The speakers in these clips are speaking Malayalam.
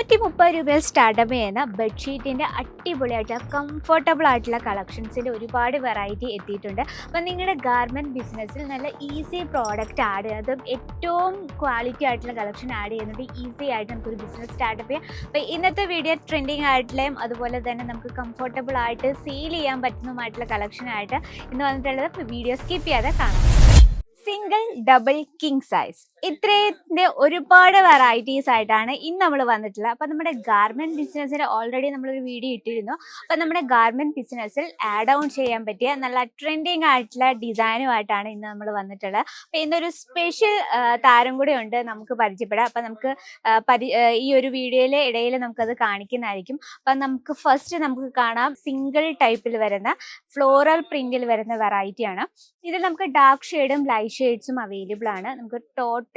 130 രൂപയിൽ സ്റ്റാർട്ടപ്പ് ചെയ്യുന്ന ബെഡ്ഷീറ്റിൻ്റെ അടിപൊളിയായിട്ടുള്ള കംഫർട്ടബിൾ ആയിട്ടുള്ള കളക്ഷൻസിൻ്റെ ഒരുപാട് വെറൈറ്റി എത്തിയിട്ടുണ്ട്. അപ്പോൾ നിങ്ങളുടെ ഗാർമെൻറ്റ് ബിസിനസ്സിൽ നല്ല ഈസി പ്രോഡക്റ്റ് ആഡ് ചെയ്യുന്നത് ഏറ്റവും ക്വാളിറ്റി ആയിട്ടുള്ള കളക്ഷൻ ആഡ് ചെയ്യുന്നത് ഈസി ആയിട്ട് നമുക്കൊരു ബിസിനസ് സ്റ്റാർട്ടപ്പ് ചെയ്യാം. അപ്പോൾ ഇന്നത്തെ വീഡിയോ ട്രെൻഡിങ് ആയിട്ടുള്ളതും അതുപോലെ തന്നെ നമുക്ക് കംഫർട്ടബിൾ ആയിട്ട് സെയിൽ ചെയ്യാൻ പറ്റുന്നതുമായിട്ടുള്ള കളക്ഷനായിട്ട് ഇന്ന് വന്നിട്ടുള്ളത്. വീഡിയോ സ്കിപ്പ് ചെയ്യാതെ കാണാം. സിംഗിൾ, ഡബിൾ, കിങ് സൈസ് ഇത്രയുടെ ഒരുപാട് വെറൈറ്റീസ് ആയിട്ടാണ് ഇന്ന് നമ്മൾ വന്നിട്ടുള്ളത്. അപ്പോൾ നമ്മുടെ ഗാർമെൻറ്റ് ബിസിനസ്സിൽ ഓൾറെഡി നമ്മളൊരു വീഡിയോ ഇട്ടിരുന്നു. അപ്പോൾ നമ്മുടെ ഗാർമെൻറ്റ് ബിസിനസ്സിൽ ആഡ് ഓൺ ചെയ്യാൻ പറ്റിയ നല്ല ട്രെൻഡിങ് ആയിട്ടുള്ള ഡിസൈനുമായിട്ടാണ് ഇന്ന് നമ്മൾ വന്നിട്ടുള്ളത്. അപ്പോൾ ഇന്നൊരു സ്പെഷ്യൽ താരം കൂടെ ഉണ്ട് നമുക്ക് പരിചയപ്പെടാം. അപ്പോൾ നമുക്ക് ഈ ഒരു വീഡിയോയിലെ ഇടയിൽ നമുക്കത് കാണിക്കുന്നതായിരിക്കും. അപ്പം നമുക്ക് ഫസ്റ്റ് നമുക്ക് കാണാം സിംഗിൾ ടൈപ്പിൽ വരുന്ന ഫ്ലോറൽ പ്രിന്റിൽ വരുന്ന വെറൈറ്റിയാണ്. ഇതിൽ നമുക്ക് ഡാർക്ക് ഷെയ്ഡും ലൈറ്റ് ഷെയ്ഡ്സും അവൈലബിൾ ആണ്. നമുക്ക് ടോട്ടൽ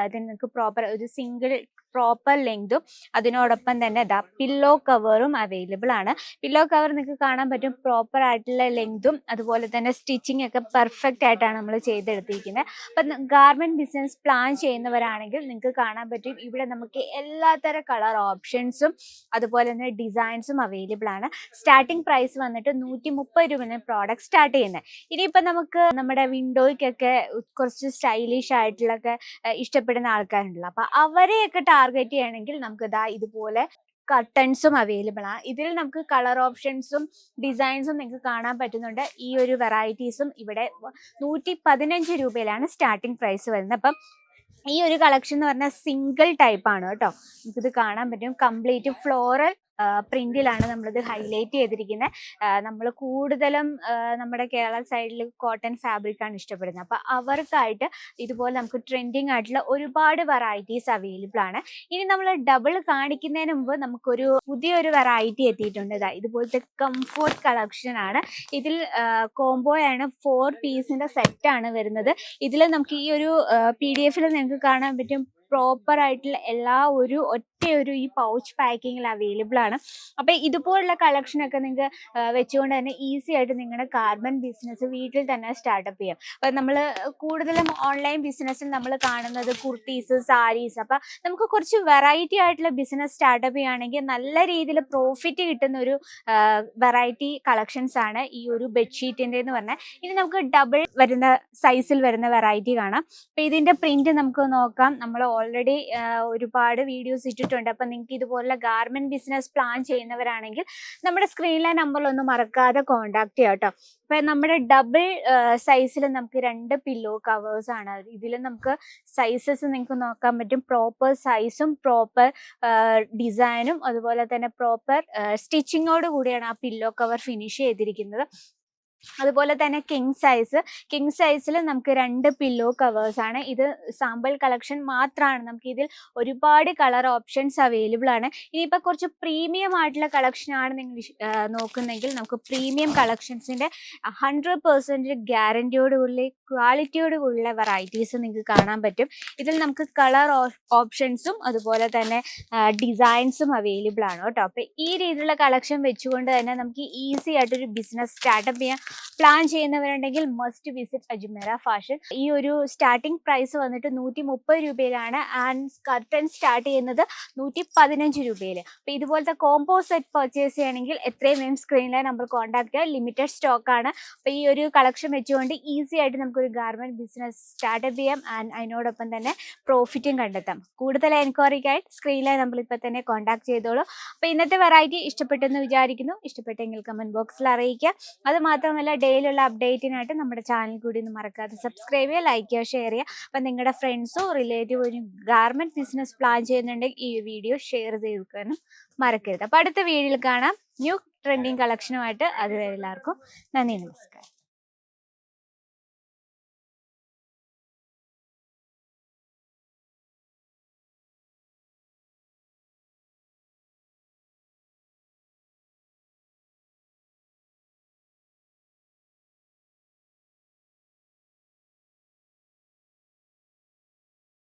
ഇതിന് നിങ്ങൾക്ക് പ്രോപ്പർ ഒരു സിംഗിൾ പ്രോപ്പർ ലെങ്തും അതിനോടൊപ്പം തന്നെ പില്ലോ കവറും അവൈലബിൾ ആണ്. പില്ലോ കവർ നിങ്ങൾക്ക് കാണാൻ പറ്റും പ്രോപ്പർ ആയിട്ടുള്ള ലെങ്തും അതുപോലെ തന്നെ സ്റ്റിച്ചിങ് ഒക്കെ പെർഫെക്റ്റ് ആയിട്ടാണ് നമ്മൾ ചെയ്തെടുത്തിരിക്കുന്നത്. അപ്പം ഗാർമെൻറ്റ് ബിസിനസ് പ്ലാൻ ചെയ്യുന്നവരാണെങ്കിൽ നിങ്ങൾക്ക് കാണാൻ പറ്റും ഇവിടെ നമുക്ക് എല്ലാത്തരം കളർ ഓപ്ഷൻസും അതുപോലെ തന്നെ ഡിസൈൻസും അവൈലബിൾ ആണ്. സ്റ്റാർട്ടിംഗ് പ്രൈസ് വന്നിട്ട് 130 രൂപയാണ് പ്രോഡക്റ്റ് സ്റ്റാർട്ട് ചെയ്യുന്നത്. ഇനിയിപ്പോൾ നമുക്ക് നമ്മുടെ വിൻഡോയ്ക്കൊക്കെ കുറച്ച് സ്റ്റൈലിഷ് ആയിട്ടുള്ളൊക്കെ ഇഷ്ടപ്പെടുന്ന ആൾക്കാരുണ്ടല്ലോ, അപ്പോൾ അവരെയൊക്കെ ടാർഗറ്റ് ചെയ്യണമെങ്കിൽ നമുക്ക് ഇതുപോലെ കർട്ടൻസും അവൈലബിൾ ആണ്. ഇതിൽ നമുക്ക് കളർ ഓപ്ഷൻസും ഡിസൈൻസും നിങ്ങൾക്ക് കാണാൻ പറ്റുന്നുണ്ട്. ഈ ഒരു വെറൈറ്റീസും ഇവിടെ 115 രൂപയിലാണ് സ്റ്റാർട്ടിംഗ് പ്രൈസ് വരുന്നത്. അപ്പം ഈ ഒരു കളക്ഷൻ എന്ന് പറഞ്ഞാൽ സിംഗിൾ ടൈപ്പ് ആണ് കേട്ടോ. നമുക്കിത് കാണാൻ പറ്റും കംപ്ലീറ്റ് ഫ്ലോറൽ പ്രിന്റിലാണ് നമ്മളിത് ഹൈലൈറ്റ് ചെയ്തിരിക്കുന്നത്. നമ്മൾ കൂടുതലും നമ്മുടെ കേരള സൈഡിൽ കോട്ടൺ ഫാബ്രിക് ആണ് ഇഷ്ടപ്പെടുന്നത്. അപ്പോൾ അവർക്കായിട്ട് ഇതുപോലെ നമുക്ക് ട്രെൻഡിങ് ആയിട്ടുള്ള ഒരുപാട് വെറൈറ്റീസ് അവൈലബിൾ ആണ്. ഇനി നമ്മൾ ഡബിൾ കാണിക്കുന്നതിന് മുമ്പ് നമുക്കൊരു പുതിയൊരു വെറൈറ്റി എത്തിയിട്ടുണ്ട്. ഇതുപോലത്തെ കംഫോർട്ട് കളക്ഷൻ ആണ്. ഇതിൽ കോംബോ ആണ്, 4 പീസിന്റെ സെറ്റ് ആണ് വരുന്നത്. ഇതിൽ നമുക്ക് ഈ ഒരു PDF നിങ്ങൾക്ക് കാണാൻ പറ്റും പ്രോപ്പർ ആയിട്ടുള്ള എല്ലാ ഒറ്റയൊരു ഈ പൗച്ച് പാക്കിങ്ങിൽ അവൈലബിൾ ആണ്. അപ്പോൾ ഇതുപോലുള്ള കളക്ഷനൊക്കെ നിങ്ങൾക്ക് വെച്ചുകൊണ്ട് തന്നെ ഈസി ആയിട്ട് നിങ്ങളുടെ ഗാർമെൻറ്റ് ബിസിനസ് വീട്ടിൽ തന്നെ സ്റ്റാർട്ടപ്പ് ചെയ്യാം. അപ്പം നമ്മൾ കൂടുതലും ഓൺലൈൻ ബിസിനസ്സിൽ നമ്മൾ കാണുന്നത് കുർത്തീസ്, സാരീസ്. അപ്പം നമുക്ക് കുറച്ച് വെറൈറ്റി ആയിട്ടുള്ള ബിസിനസ് സ്റ്റാർട്ടപ്പ് ചെയ്യുകയാണെങ്കിൽ നല്ല രീതിയിൽ പ്രോഫിറ്റ് കിട്ടുന്ന ഒരു വെറൈറ്റി കളക്ഷൻസ് ആണ് ഈ ഒരു ബെഡ്ഷീറ്റിൻ്റെ എന്ന് പറഞ്ഞാൽ. ഇനി നമുക്ക് ഡബിൾ വരുന്ന സൈസിൽ വരുന്ന വെറൈറ്റി കാണാം. അപ്പോൾ ഇതിൻ്റെ പ്രിന്റ് നമുക്ക് നോക്കാം. നമ്മൾ ഓൾറെഡി ഒരുപാട് വീഡിയോസ് ഇട്ടിട്ടുണ്ട്. അപ്പം നിങ്ങൾക്ക് ഇതുപോലുള്ള ഗാർമെൻറ്റ് ബിസിനസ് പ്ലാൻ ചെയ്യുന്നവരാണെങ്കിൽ നമ്മുടെ സ്ക്രീനിലെ നമ്പറിലൊന്നും മറക്കാതെ കോൺടാക്ട് ചെയ്യാം കേട്ടോ. അപ്പം നമ്മുടെ ഡബിൾ സൈസിൽ നമുക്ക് 2 പില്ലോ കവേഴ്സ് ആണ്. ഇതിൽ നമുക്ക് സൈസസ് നിങ്ങൾക്ക് നോക്കാൻ പറ്റും. പ്രോപ്പർ സൈസും പ്രോപ്പർ ഡിസൈനും അതുപോലെ തന്നെ പ്രോപ്പർ സ്റ്റിച്ചിങ്ങോട് കൂടിയാണ് ആ പില്ലോ കവർ ഫിനിഷ് ചെയ്തിരിക്കുന്നത്. അതുപോലെ തന്നെ കിങ് സൈസിൽ നമുക്ക് 2 പില്ലോ കവേഴ്സ് ആണ്. ഇത് സാമ്പിൾ കളക്ഷൻ മാത്രമാണ്. നമുക്ക് ഇതിൽ ഒരുപാട് കളർ ഓപ്ഷൻസ് അവൈലബിൾ ആണ്. ഇനിയിപ്പോൾ കുറച്ച് പ്രീമിയം ആയിട്ടുള്ള കളക്ഷനാണ് നിങ്ങൾ നോക്കുന്നെങ്കിൽ നമുക്ക് പ്രീമിയം കളക്ഷൻസിൻ്റെ 100% ഗ്യാരണ്ടിയോടുകൂടി ക്വാളിറ്റിയോടുകൂടിയുള്ള വെറൈറ്റീസ് നിങ്ങൾക്ക് കാണാൻ പറ്റും. ഇതിൽ നമുക്ക് കളർ ഓപ്ഷൻസും അതുപോലെ തന്നെ ഡിസൈൻസും അവൈലബിൾ ആണ് കേട്ടോ. അപ്പോൾ ഈ രീതിയിലുള്ള കളക്ഷൻ വെച്ചുകൊണ്ട് തന്നെ നമുക്ക് ഈസി ആയിട്ടൊരു ബിസിനസ് സ്റ്റാർട്ടപ്പ് ചെയ്യാൻ പ്ലാൻ ചെയ്യുന്നവരുണ്ടെങ്കിൽ മസ്റ്റ് വിസിറ്റ് അജ്മീറ ഫാഷൻ. ഈ ഒരു സ്റ്റാർട്ടിംഗ് പ്രൈസ് വന്നിട്ട് 130 രൂപയിലാണ്. ആൻഡ് കർട്ടൻ സ്റ്റാർട്ട് ചെയ്യുന്നത് 115 രൂപയിൽ. അപ്പോൾ ഇതുപോലത്തെ കോംബോ സെറ്റ് പർച്ചേസ് ചെയ്യണമെങ്കിൽ എത്രയും വേഗം സ്ക്രീനിലെ നമ്പർ കോൺടാക്ട് ചെയ്യുക. ലിമിറ്റഡ് സ്റ്റോക്കാണ്. അപ്പോൾ ഈ ഒരു കളക്ഷൻ വെച്ചുകൊണ്ട് ഈസി ആയിട്ട് നമുക്കൊരു ഗാർമെൻറ്റ് ബിസിനസ് സ്റ്റാർട്ടപ്പ് ചെയ്യാം. ആൻഡ് അതിനോടൊപ്പം തന്നെ പ്രോഫിറ്റും കണ്ടെത്താം. കൂടുതൽ എൻക്വയറിക്കായിട്ട് സ്ക്രീനിലെ നമ്പർ ഇപ്പോൾ തന്നെ കോൺടാക്ട് ചെയ്തോളൂ. അപ്പോൾ ഇന്നത്തെ വെറൈറ്റി ഇഷ്ടപ്പെട്ടെന്ന് വിചാരിക്കുന്നു. ഇഷ്ടപ്പെട്ടെങ്കിൽ കമൻറ്റ് ബോക്സിൽ അറിയിക്കുക. അത് മാത്രമല്ല ഡെയിലുള്ള അപ്ഡേറ്റിനായിട്ട് നമ്മുടെ ചാനൽ കൂടി ഒന്ന് മറക്കാതെ സബ്സ്ക്രൈബ് ചെയ്യുക, ലൈക്ക് ചെയ്യുക, ഷെയർ ചെയ്യുക. അപ്പം നിങ്ങളുടെ ഫ്രണ്ട്സോ റിലേറ്റീവോ ഒരു ഗാർമെൻറ്റ് ബിസിനസ് പ്ലാൻ ചെയ്യുന്നുണ്ടെങ്കിൽ ഈ വീഡിയോ ഷെയർ ചെയ്ത് കൊടുക്കാനും മറക്കരുത്. അപ്പോൾ അടുത്ത വീഡിയോയിൽ കാണാം ന്യൂ ട്രെൻഡിങ് കളക്ഷനുമായിട്ട്. അതുവരെ എല്ലാവർക്കും നന്ദി, നമസ്കാരം.